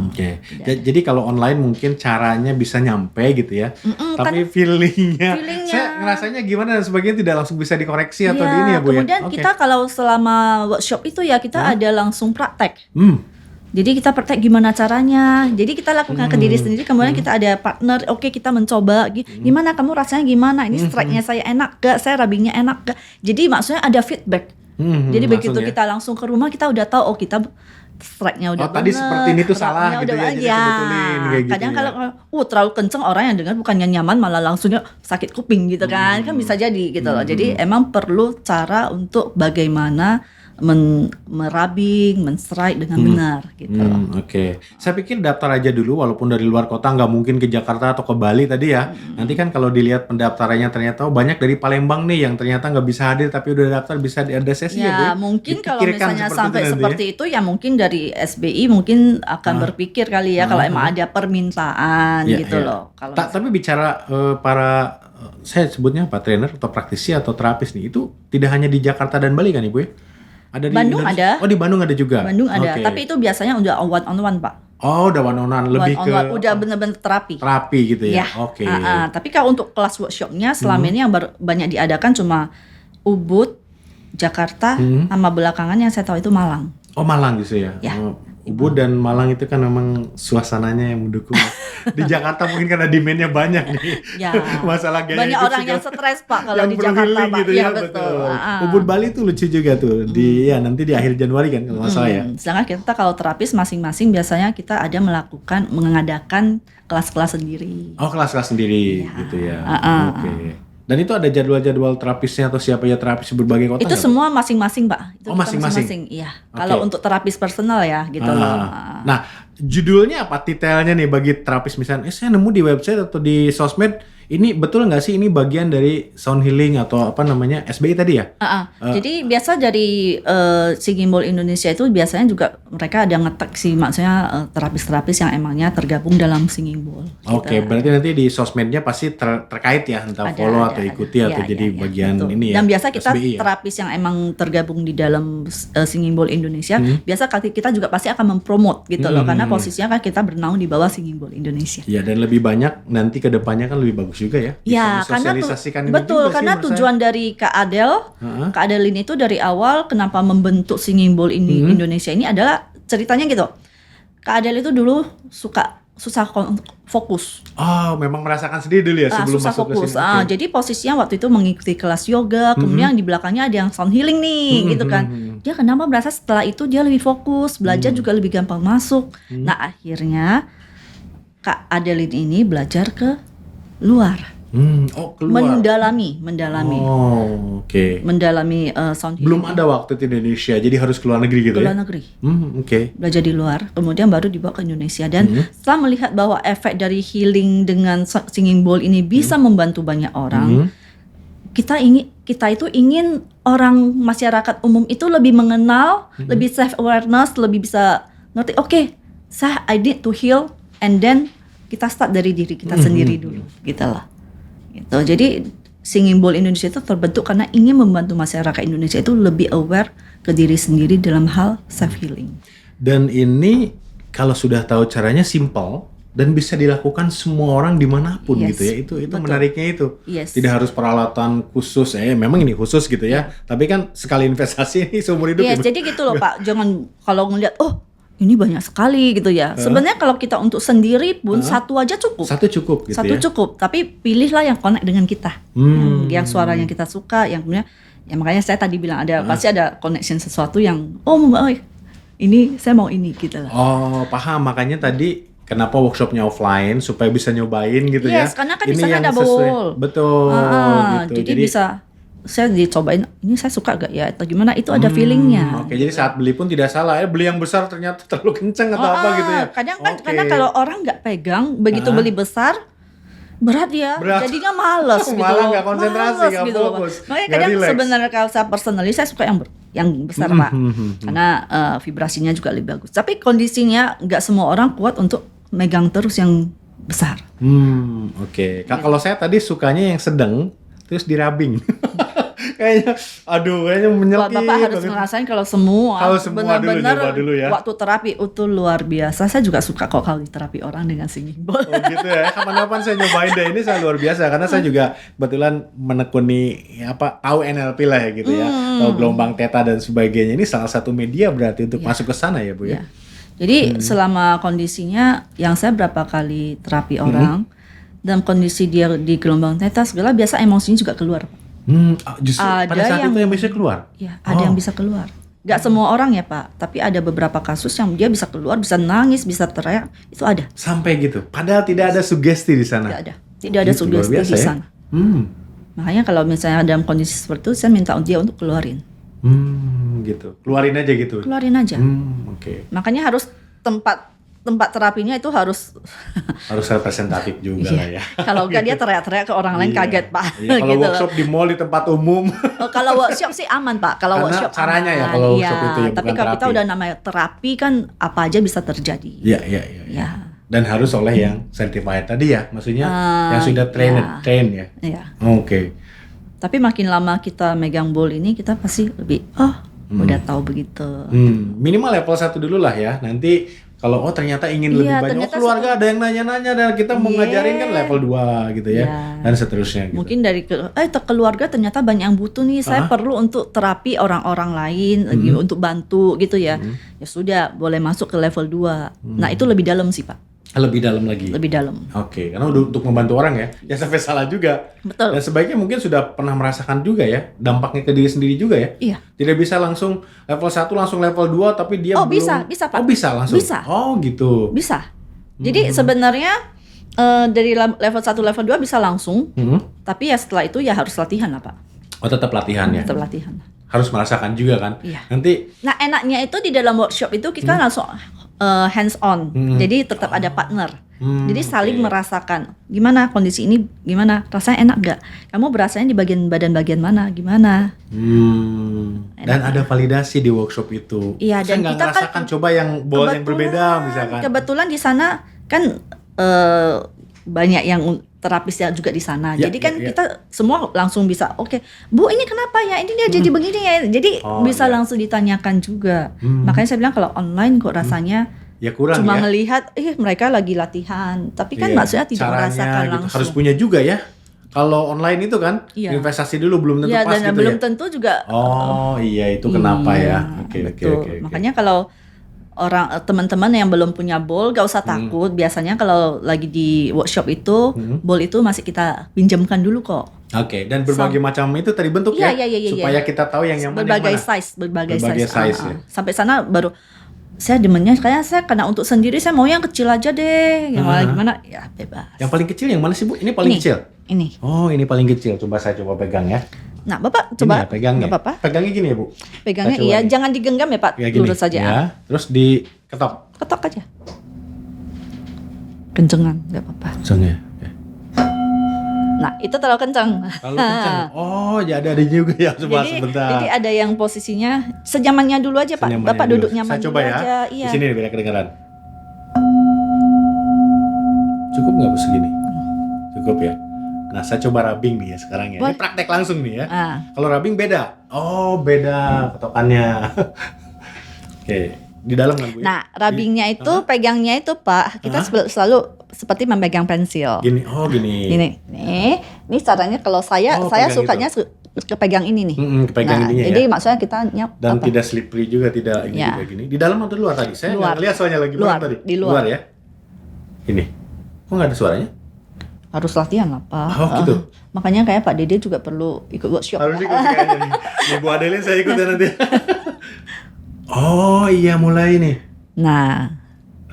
Oke. Jadi kalau online mungkin caranya bisa nyampe gitu ya. Tapi feelingnya, saya ngerasanya gimana dan sebagainya tidak langsung bisa dikoreksi atau di ini ya Bu ya. Kemudian Oke. kita kalau selama workshop itu ya kita ada langsung praktek. Hmm. Jadi kita praktek gimana caranya. Jadi kita lakukan ke diri sendiri. Kemudian kita ada partner. Oke, kita mencoba. Gimana kamu rasanya gimana? Ini strike-nya saya enak gak? Saya rubbingnya enak gak? Jadi maksudnya ada feedback. Jadi begitu langsung ya. kita langsung ke rumah kita udah tahu. Oh kita strike-nya udah tadi bener, seperti ini tuh salah rubnya gitu udah ya, jadi ya. dibetulin kayak gitu Kadang ya. kalau terlalu kenceng orang yang dengar bukannya nyaman malah langsungnya sakit kuping gitu kan bisa jadi gitu loh. Jadi emang perlu cara untuk bagaimana merabing, men-strike dengan benar gitu loh. Oke. Saya pikir daftar aja dulu walaupun dari luar kota, nggak mungkin ke Jakarta atau ke Bali tadi ya. Nanti kan kalau dilihat pendaftarannya ternyata banyak dari Palembang nih yang ternyata nggak bisa hadir tapi udah daftar bisa ada sesi ya Bu. Ya mungkin kalau Dipikirkan misalnya seperti sampai itu nanti seperti itu ya mungkin dari SBI mungkin akan berpikir kali ya kalau emang ada permintaan Iya, gitu iya. loh. Kalau Tapi bicara para saya sebutnya apa trainer atau praktisi atau terapis nih itu tidak hanya di Jakarta dan Bali kan Ibu ya? Ada di Bandung Indonesia? ada. Oh di Bandung ada juga. Bandung ada, Oke. tapi itu biasanya udah one on one Pak. Oh udah one-on-one lebih One on ke one, udah bener-bener terapi. terapi gitu ya. Ya. Oke. Tapi kalau untuk kelas workshopnya selama ini yang banyak diadakan cuma Ubud, Jakarta, sama belakangan yang saya tahu itu Malang. Oh Malang gitu ya. Ya. Oh, Ubud dan Malang itu kan memang suasananya yang mendukung. Di Jakarta mungkin karena demand-nya banyak nih. Ya. Masalah gaya Banyak hidup orang juga. yang stres Pak kalau Yang di perlu Jakarta healing Pak. gitu Iya ya, betul. Ubud Bali tuh lucu juga tuh. Di ya nanti di akhir Januari kan kalau nggak salah ya. Sedangkan kita kalau terapis masing-masing biasanya kita ada mengadakan kelas-kelas sendiri. Oh kelas-kelas sendiri gitu ya. Oke. Dan itu ada jadwal-jadwal terapisnya atau siapa ya terapis berbagai kota? Itu nggak? semua masing-masing Pak. Itu Oh, kita masing-masing? Iya. Oke. Kalau untuk terapis personal ya gitu loh. Nah, judulnya apa titelnya nih bagi terapis misalnya? Saya nemu di website atau di sosmed Ini betul nggak sih ini bagian dari sound healing atau apa namanya SBI tadi ya? Jadi biasa dari Singing Bowl Indonesia itu biasanya juga mereka ada ngetek sih, maksudnya terapis-terapis yang emangnya tergabung dalam Singing Bowl. Oke, berarti nanti di sosmednya pasti terkait ya, entah follow atau ikuti atau jadi bagian betul. ini ya. Dan biasa kita SBI ya? terapis yang emang tergabung di dalam Singing Bowl Indonesia, biasa kita juga pasti akan mempromot gitu loh, karena posisinya kan kita bernaung di bawah Singing Bowl Indonesia. Ya, dan lebih banyak nanti ke depannya kan lebih bagus juga ya. Ya, Bisa karena mensosialisasikan ini betul, juga karena sih, tujuan dari Kak Adeline itu dari awal kenapa membentuk Singing Bowl ini Indonesia ini adalah ceritanya gitu. Kak Adele itu dulu susah fokus. Oh, memang merasakan sendiri dulu ya sebelum Susah masuk fokus. ke sini. Oke. Jadi posisinya waktu itu mengikuti kelas yoga, kemudian di belakangnya ada yang sound healing nih, gitu kan. Dia kenapa merasa setelah itu dia lebih fokus, belajar juga lebih gampang masuk. Nah, akhirnya Kak Adeline ini belajar ke luar. Keluar. Mendalami. Oh, oke. Mendalami sound healing. Belum ada waktu di Indonesia, jadi harus keluar negeri gitu ke ya? luar negeri. Oke. Belajar di luar, kemudian baru dibawa ke Indonesia. Dan setelah melihat bahwa efek dari healing dengan Singing Bowl ini bisa membantu banyak orang, kita itu ingin orang masyarakat umum itu lebih mengenal, lebih self awareness, lebih bisa ngerti. Oke, I need to heal, and then kita start dari diri kita sendiri dulu, gitu lah. Gitu. Jadi Singing Bowl Indonesia itu terbentuk karena ingin membantu masyarakat Indonesia itu lebih aware ke diri sendiri dalam hal self healing. Dan ini kalau sudah tahu caranya simple dan bisa dilakukan semua orang dimanapun gitu ya. Itu betul. menariknya itu. Yes. Tidak harus peralatan khusus. Memang ini khusus gitu ya. Tapi kan sekali investasi ini seumur hidup. Yes, ya. jadi gitu loh Pak. Jangan kalau ngeliat ini banyak sekali gitu ya. Sebenarnya kalau kita untuk sendiri pun satu aja cukup. Satu cukup gitu Satu ya. cukup, tapi pilihlah yang connect dengan kita. Yang suaranya kita suka, yang punya ya makanya saya tadi bilang pasti ada connection sesuatu yang ini saya mau ini gitu lah. Oh, paham. Makanya tadi kenapa workshopnya offline supaya bisa nyobain gitu ya. Yes, karena kan ini di sana yang ada sesuai. bowl. Betul gitu. Jadi bisa saya dicobain ini saya suka gak ya atau gimana, itu ada feelingnya. Oke, jadi saat beli pun tidak salah beli yang besar ternyata terlalu kenceng atau apa gitu ya. Karena kalau orang nggak pegang begitu beli besar berat ya, jadinya males gitu. Malah nggak konsentrasi, Males nggak gitu loh. fokus, Makanya nggak kadang relax. sebenarnya kalau saya personally saya suka yang besar Pak, karena vibrasinya juga lebih bagus. Tapi kondisinya nggak semua orang kuat untuk megang terus yang besar. Oke. Kalau saya tadi sukanya yang sedang terus dirabing. kayaknya menyelki. Bapak harus ngerasain kalau semua benar-benar nyoba dulu ya. waktu terapi itu luar biasa. Saya juga suka kok kalau terapi orang dengan Singing Bowl. Oh gitu ya. Kapan-kapan saya nyobain deh, ini saya luar biasa karena saya juga kebetulan menekuni tahu NLP lah ya gitu ya. Tahu gelombang theta dan sebagainya. Ini salah satu media berarti untuk masuk ke sana ya, Bu ya. Jadi selama kondisinya yang saya berapa kali terapi orang dalam kondisi dia di gelombang theta segala, biasa emosinya juga keluar. Justru pada saat itu yang bisa keluar? Ya, ada yang bisa keluar. Gak semua orang ya Pak, tapi ada beberapa kasus yang dia bisa keluar, bisa nangis, bisa teriak, itu ada. Sampai gitu? Padahal tidak ada sugesti di sana? Tidak ada sugesti di sana. Makanya kalau misalnya dalam kondisi seperti itu, saya minta dia untuk keluarin. Gitu. Keluarin aja gitu? Keluarin aja. Oke. Makanya harus tempat terapinya itu harus representatif juga lah ya. Kalau enggak dia teriak-teriak ke orang lain kaget Pak. Iya, kalau gitu workshop di mall di tempat umum. Kalau workshop sih aman Pak. Kalau Karena workshop caranya aman. ya kalau workshop itu ya, tapi bukan kalau kita terapi. udah namanya terapi kan apa aja bisa terjadi. Iya. Dan harus oleh yang certified tadi ya, maksudnya yang sudah train ya. Iya. Oke. Tapi makin lama kita megang bowl ini kita pasti lebih udah tahu begitu. Minimal level 1 dulu lah ya. Nanti kalau ternyata ingin lebih banyak keluarga ada yang nanya-nanya dan kita mau ngajarin kan level 2 gitu ya. Dan seterusnya gitu. Mungkin dari keluarga ternyata banyak yang butuh nih. Saya perlu untuk terapi orang-orang lain lagi untuk bantu gitu ya. Ya sudah, boleh masuk ke level 2. Nah, itu lebih dalam sih, Pak. Lebih dalam lagi. Lebih dalam. Oke, karena untuk membantu orang ya. Ya sampai salah juga. Betul. Dan sebaiknya mungkin sudah pernah merasakan juga ya dampaknya ke diri sendiri juga ya. Iya. Tidak bisa langsung level 1 langsung level 2 tapi dia belum. Bisa Pak. Oh, bisa langsung. Bisa. Oh, gitu. Bisa. Jadi sebenarnya dari level 1 level 2 bisa langsung. Tapi ya setelah itu ya harus latihan lah, Pak. Oh, tetap latihan ya. Tetap latihan. Harus merasakan juga kan. Iya. Nanti Nah, enaknya itu di dalam workshop itu kita langsung hands on. Jadi tetap ada partner. Jadi saling merasakan gimana kondisi ini, gimana rasanya, enak gak? Kamu berasanya di bagian mana? Gimana? Dan ada validasi di workshop itu. Iya, Saya dan nggak kita kan ngerasakan coba yang ball yang berbeda misalkan. Kebetulan di sana kan banyak yang terapis juga di sana. Ya, Jadi kan ya. kita semua langsung bisa, oke, Bu ini kenapa ya? Ini dia jadi begini ya. Jadi bisa langsung ditanyakan juga. Makanya saya bilang kalau online kok rasanya Ya kurang cuma ya. ngelihat mereka lagi latihan, tapi kan maksudnya tidak Caranya merasakan gitu. langsung. Harus punya juga ya. Kalau online itu kan Iya. investasi dulu belum tentu Iya, pas dan gitu belum ya. tentu juga. Oh iya itu kenapa ya. Oke. Betul. Makanya kalau teman-teman yang belum punya ball gak usah takut. Biasanya kalau lagi di workshop itu ball itu masih kita pinjamkan dulu kok. Oke, dan berbagai macam itu tadi bentuk Iya, ya, iya. supaya kita tahu yang mana berbagai yang mana. size, berbagai size. size ya. Sampai sana baru saya demennya kayak saya karena untuk sendiri saya mau yang kecil aja deh. Yang gimana? Ya bebas. Yang paling kecil yang mana sih Bu? Ini paling kecil. Ini. Oh, ini paling kecil. Saya coba pegang ya. Nah, Bapak Ini coba ya, pegangnya. nggak apa-apa. Pegangnya gini ya, Bu. Pegangnya Coba iya, nih. jangan digenggam ya, Pak. Kayak gini. Lurus saja. Ya, terus diketok. Ketok aja. Kencengan, nggak apa-apa. Kencangnya. Nah, itu terlalu kencang. Kalau kencang. Oh, jadi ada juga ya. Coba sebentar. Jadi ada yang posisinya sejamannya dulu aja, Pak. Senyamannya Bapak dulu. duduk nyaman Saya dulu coba ya. aja. Iya. Di sini nih biar kedengaran. Cukup nggak Bu segini? Cukup ya. Nah, saya coba rubbing nih ya sekarang ya. Ini Boleh. praktek langsung nih ya. Ah. Kalau rubbing beda. Oh, beda ketokannya. Oke, di dalam kan Bu? ya? Nah, rubbingnya itu, pegangnya itu, Pak, kita selalu seperti memegang pensil. Gini, oh gini. Gini, ini caranya kalau saya Oh, pegang sukanya kepegang ini nih. Kepegang ininya jadi ya. maksudnya kita nyap Dan apa? tidak slippery juga, tidak ini Ya. juga gini. Di dalam atau di luar tadi? Saya Luar. nggak lihat soalnya lagi Luar, mana tadi. di luar. ya. Ini. Kok nggak ada suaranya? Harus latihan lah, Pak. Oh, gitu. Makanya kayak Pak Dede juga perlu ikut workshop. Harus ikut kayaknya nih. Nih Bu Adeline saya ikut ya nanti. Oh iya mulai nih. Nah,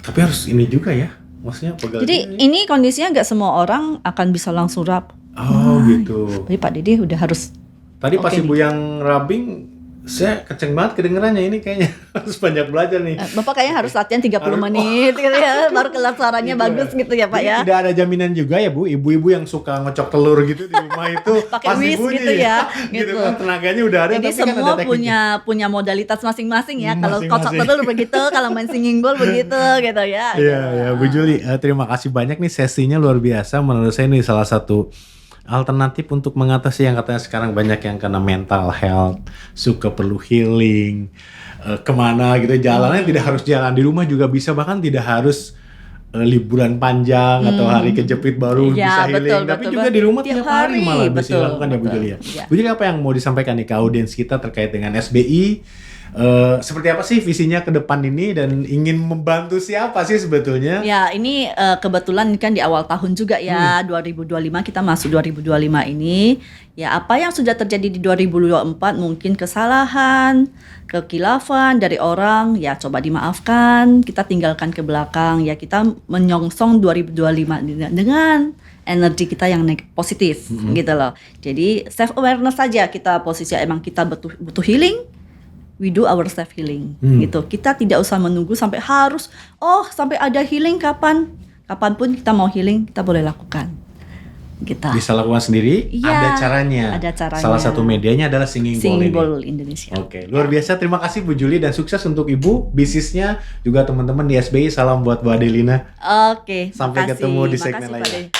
Tapi harus ini juga ya. Maksudnya pegal. jadi ini kondisinya nggak semua orang akan bisa langsung rub. Oh gitu. Tapi Pak Dede udah harus. Tadi pas Oke Ibu yang rubbing, saya kenceng banget kedengerannya ini kayaknya. Harus banyak belajar nih. Bapak kayaknya harus latihan 30 menit gitu ya, baru keluar suaranya Gitu bagus gitu ya, Pak Jadi ya. Tidak ada jaminan juga ya Bu, ibu-ibu yang suka ngocok telur gitu di rumah itu Pakai pasti whisk bunyi gitu ya, gitu gitu. kan tenaganya udah ada Jadi tapi kan ada semua tekniknya. punya modalitas masing-masing ya. Kalau Masing-masing. kocok telur begitu, kalau main singing bowl begitu gitu ya. Iya ya Bu Juli, terima kasih banyak nih sesinya luar biasa. Menurut saya ini salah satu alternatif untuk mengatasi yang katanya sekarang banyak yang kena mental health, suka perlu healing, kemana gitu jalannya tidak harus jalan di rumah juga bisa, bahkan tidak harus liburan panjang atau hari kejepit baru Iya, bisa healing, betul, tapi betul, juga betul. di rumah Tiap tiap hari malah bisa betul, dilakukan ya Bu betul. Juli ya. Iya. Bu Juli apa yang mau disampaikan nih ke audiens kita terkait dengan SBI? Seperti apa sih visinya ke depan ini dan ingin membantu siapa sih sebetulnya? Ya, ini kebetulan kan di awal tahun juga ya, 2025 kita masuk 2025 ini. Ya, apa yang sudah terjadi di 2024 mungkin kesalahan, kekilafan dari orang, ya coba dimaafkan, kita tinggalkan ke belakang, ya kita menyongsong 2025 dengan energi kita yang positif gitu loh. Jadi self awareness saja, kita posisi emang kita butuh healing. We do our self healing gitu. Kita tidak usah menunggu sampai harus sampai ada healing kapanpun kita mau healing kita boleh lakukan. Gitu. Bisa lakukan sendiri, Iya, ada caranya. ada caranya. Salah satu medianya adalah Singing Bowl Singing ini. Bowl Indonesia. Oke, luar biasa. Terima kasih Bu Juli dan sukses untuk Ibu, bisnisnya, juga teman-teman di SBI. Salam buat Bu Adelina. Oke, Sampai makasih. ketemu di Makasih, segmen Pak lainnya. Dede.